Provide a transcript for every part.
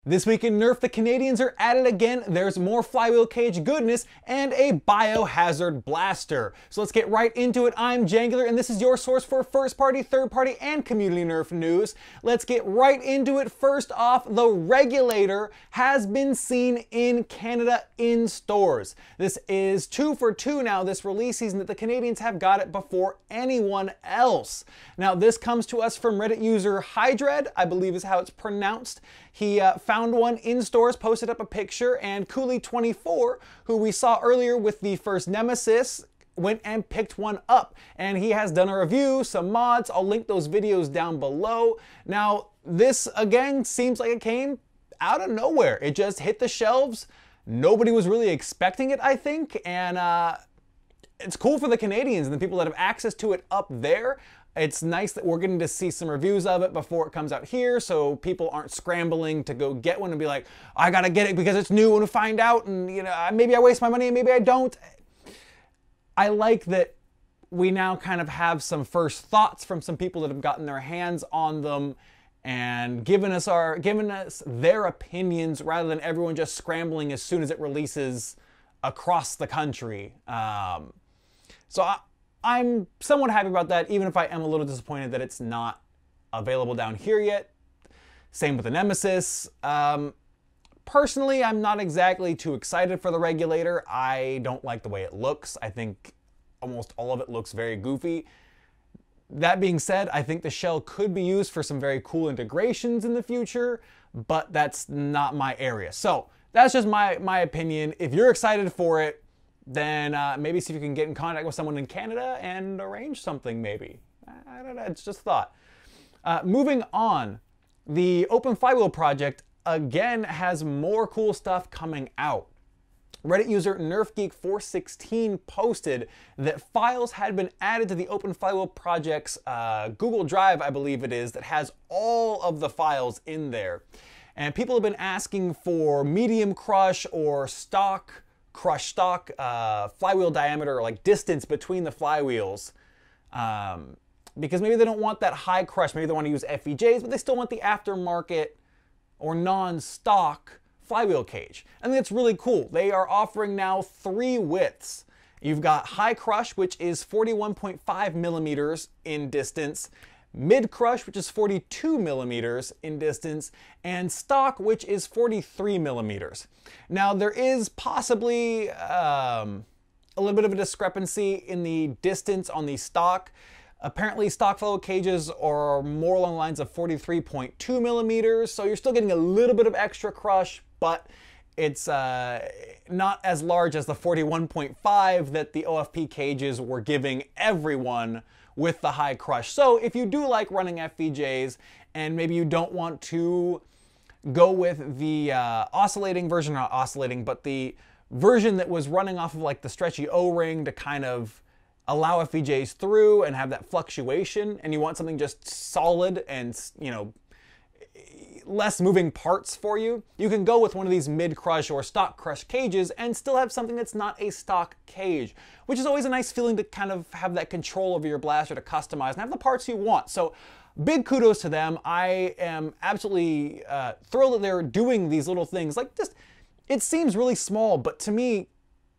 This week in Nerf, the Canadians are at it again. There's more flywheel cage goodness and a biohazard blaster. So let's get right into it. I'm Jangular, and this is your source for first-party, third-party, and community Nerf news. Let's get right into it. First off, the Regulator has been seen in Canada in stores. This is 2 for 2 now this release season that the Canadians have got it before anyone else. Now, this comes to us from Reddit user Hydred, I believe is how it's pronounced. He found one in stores, posted up a picture, and Cooley24, who we saw earlier with the first Nemesis, went and picked one up. And he has done a review, some mods. I'll link those videos down below. Now, this again seems like it came out of nowhere. It just hit the shelves. Nobody was really expecting it, I think. And it's cool for the Canadians and the people that have access to it up there. It's nice that we're getting to see some reviews of it before it comes out here, so people aren't scrambling to go get one and be like, I gotta get it because it's new and find out, and you know, maybe I waste my money and maybe I don't. I like that we now kind of have some first thoughts from some people that have gotten their hands on them and given us their opinions rather than everyone just scrambling as soon as it releases across the country. I'm somewhat happy about that, even if I am a little disappointed that it's not available down here yet. Same with the Nemesis. Personally, I'm not exactly too excited for the Regulator. I don't like the way it looks. I think almost all of it looks very goofy. That being said, I think the shell could be used for some very cool integrations in the future, but that's not my area. So that's just my opinion. If you're excited for it, then maybe see if you can get in contact with someone in Canada and arrange something maybe. I don't know, it's just a thought. Moving on, the Open Flywheel project again has more cool stuff coming out. Reddit user NerfGeek416 posted that files had been added to the Open Flywheel project's Google Drive, I believe it is, that has all of the files in there. And people have been asking for medium crush or crush stock flywheel diameter, or like distance between the flywheels, because maybe they don't want that high crush, maybe they want to use FEJs, but they still want the aftermarket or non-stock flywheel cage. I think that's really cool. They are offering now 3 widths. You've got high crush, which is 41.5 millimeters in distance, mid crush, which is 42 millimeters in distance, and stock, which is 43 millimeters. Now, there is possibly a little bit of a discrepancy in the distance on the stock. Apparently, stock flywheel cages are more along the lines of 43.2 millimeters, so you're still getting a little bit of extra crush, but it's not as large as the 41.5 that the OFP cages were giving everyone with the high crush. So if you do like running FVJs and maybe you don't want to go with the oscillating version, not oscillating, but the version that was running off of like the stretchy O-ring to kind of allow FVJs through and have that fluctuation, and you want something just solid and, you know, less moving parts for you, you can go with one of these mid-crush or stock crush cages and still have something that's not a stock cage, which is always a nice feeling to kind of have that control over your blaster to customize and have the parts you want. So big kudos to them. I am absolutely thrilled that they're doing these little things. Like, just, it seems really small, but to me,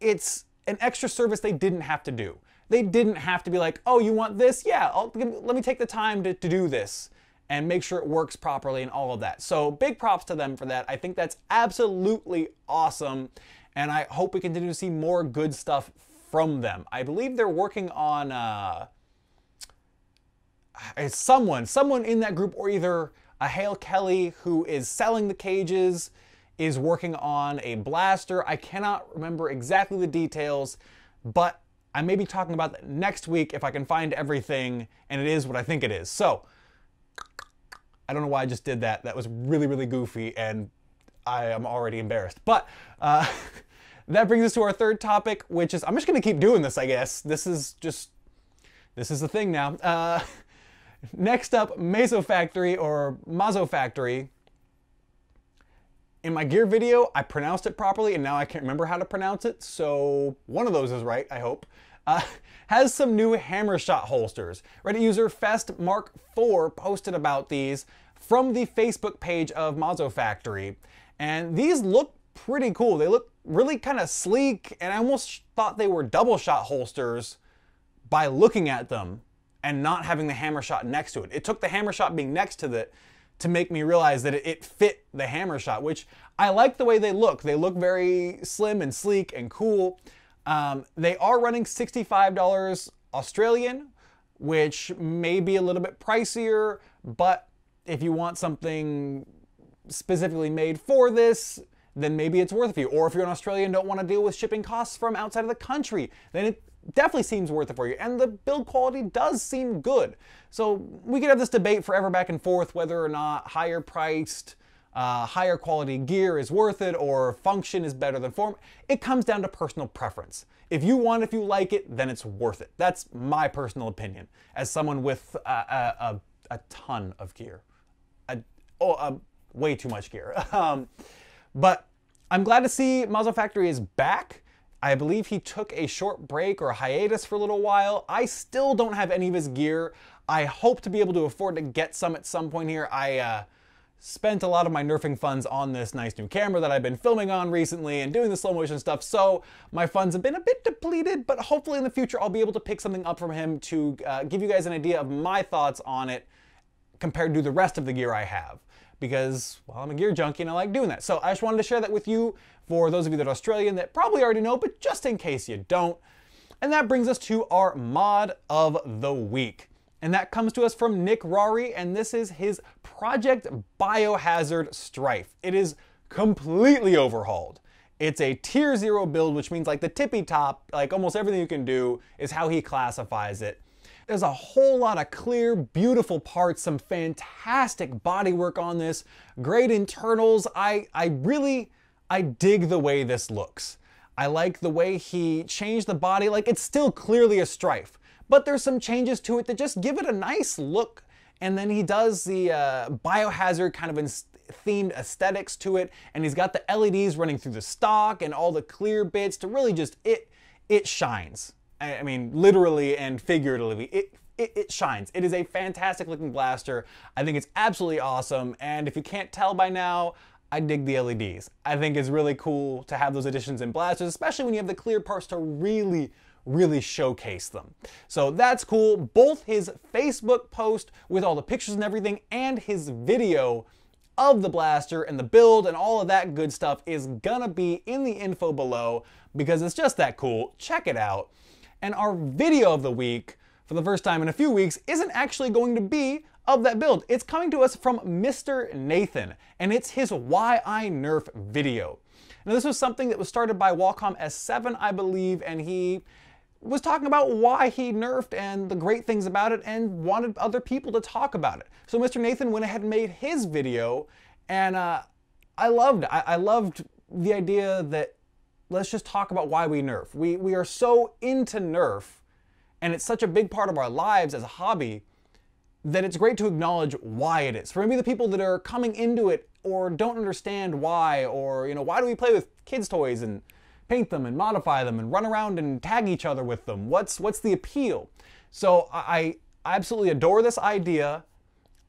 it's an extra service they didn't have to do. They didn't have to be like, oh, you want this? Yeah, let me take the time to do this and make sure it works properly and all of that. So big props to them for that. I think that's absolutely awesome, and I hope we continue to see more good stuff from them. I believe they're working on someone in that group, or either a Hale Kelly who is selling the cages is working on a blaster. I cannot remember exactly the details, but I may be talking about that next week if I can find everything and it is what I think it is. So I don't know why I just did that. That was really, really goofy, and I am already embarrassed. But that brings us to our third topic, which is, I'm just going to keep doing this, I guess. This is the thing now. Next up, Mazo Factory, or Mazo Factory. In my gear video, I pronounced it properly, and now I can't remember how to pronounce it, so one of those is right, I hope. Has some new hammer shot holsters. Reddit user Fest Mark 4 posted about these. from the Facebook page of Mazo Factory. And these look pretty cool. They look really kind of sleek, and I almost thought they were double shot holsters by looking at them and not having the hammer shot next to it. It took the hammer shot being next to it to make me realize that it fit the hammer shot, which I like the way they look. They look very slim and sleek and cool. They are running $65 Australian, which may be a little bit pricier, but if you want something specifically made for this, then maybe it's worth it for you. Or if you're an Australian and don't want to deal with shipping costs from outside of the country, then it definitely seems worth it for you. And the build quality does seem good. So we could have this debate forever back and forth whether or not higher priced, higher quality gear is worth it or function is better than form. It comes down to personal preference. If you like it, then it's worth it. That's my personal opinion as someone with a ton of gear. Way too much gear. But I'm glad to see Mazo Factory is back. I believe he took a short break or a hiatus for a little while. I still don't have any of his gear. I hope to be able to afford to get some at some point here. I spent a lot of my nerfing funds on this nice new camera that I've been filming on recently and doing the slow motion stuff, so my funds have been a bit depleted, but hopefully in the future I'll be able to pick something up from him to give you guys an idea of my thoughts on it compared to the rest of the gear I have. Because, well, I'm a gear junkie and I like doing that. So I just wanted to share that with you for those of you that are Australian that probably already know, but just in case you don't. And that brings us to our mod of the week. And that comes to us from Nick Rory, and this is his Project Biohazard Stryfe. It is completely overhauled. It's a tier 0 build, which means like the tippy top, like almost everything you can do is how he classifies it. There's a whole lot of clear, beautiful parts, some fantastic bodywork on this, great internals. I dig the way this looks. I like the way he changed the body. Like, it's still clearly a Stryfe, but there's some changes to it that just give it a nice look. And then he does the biohazard kind of themed aesthetics to it, and he's got the LEDs running through the stock and all the clear bits to really just, it shines. I mean, literally and figuratively, it shines. It is a fantastic looking blaster. I think it's absolutely awesome. And if you can't tell by now, I dig the LEDs. I think it's really cool to have those additions in blasters, especially when you have the clear parts to really showcase them. So that's cool. Both his Facebook post with all the pictures and everything and his video of the blaster and the build and all of that good stuff is gonna be in the info below because it's just that cool. Check it out. And our video of the week, for the first time in a few weeks, isn't actually going to be of that build. It's coming to us from Mr. Nathan, and it's his Why I Nerf video. Now, this was something that was started by Wacom S7, I believe, and he was talking about why he nerfed and the great things about it and wanted other people to talk about it. So Mr. Nathan went ahead and made his video, and I loved it. I loved the idea that let's just talk about why we nerf. We are so into nerf, and it's such a big part of our lives as a hobby that it's great to acknowledge why it is. For maybe the people that are coming into it or don't understand why, or why do we play with kids' toys and paint them and modify them and run around and tag each other with them? What's the appeal? So I absolutely adore this idea.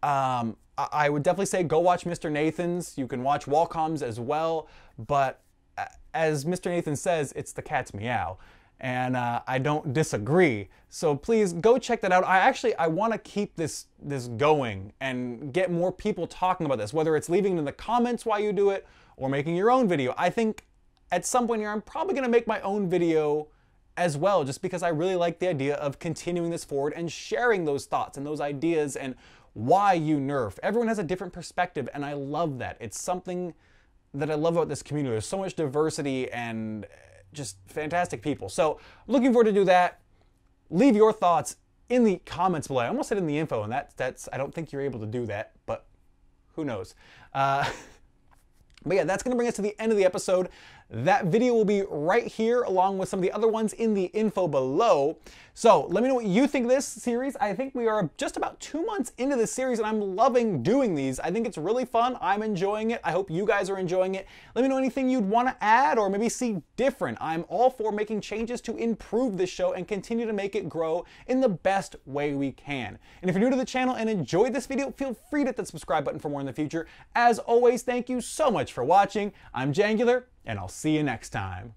I would definitely say go watch Mr. Nathan's. You can watch Wacom's as well, but as Mr. Nathan says, it's the cat's meow, and I don't disagree. So please go check that out. I want to keep this going and get more people talking about this, whether it's leaving in the comments why you do it or making your own video. I think at some point here, I'm probably going to make my own video as well, just because I really like the idea of continuing this forward and sharing those thoughts and those ideas and why you nerf. Everyone has a different perspective, and I love that. It's something that I love about this community. There's so much diversity and just fantastic people. So looking forward to do that. Leave your thoughts in the comments below. I almost said in the info, and that's I don't think you're able to do that, but who knows. But yeah, that's going to bring us to the end of the episode. that video will be right here along with some of the other ones in the info below. So let me know what you think of this series. I think we are just about 2 months into this series and I'm loving doing these. I think it's really fun. I'm enjoying it. I hope you guys are enjoying it. Let me know anything you'd want to add or maybe see different. I'm all for making changes to improve this show and continue to make it grow in the best way we can. And if you're new to the channel and enjoyed this video, feel free to hit that subscribe button for more in the future. As always, thank you so much for watching. I'm Jangular, and I'll see you next time.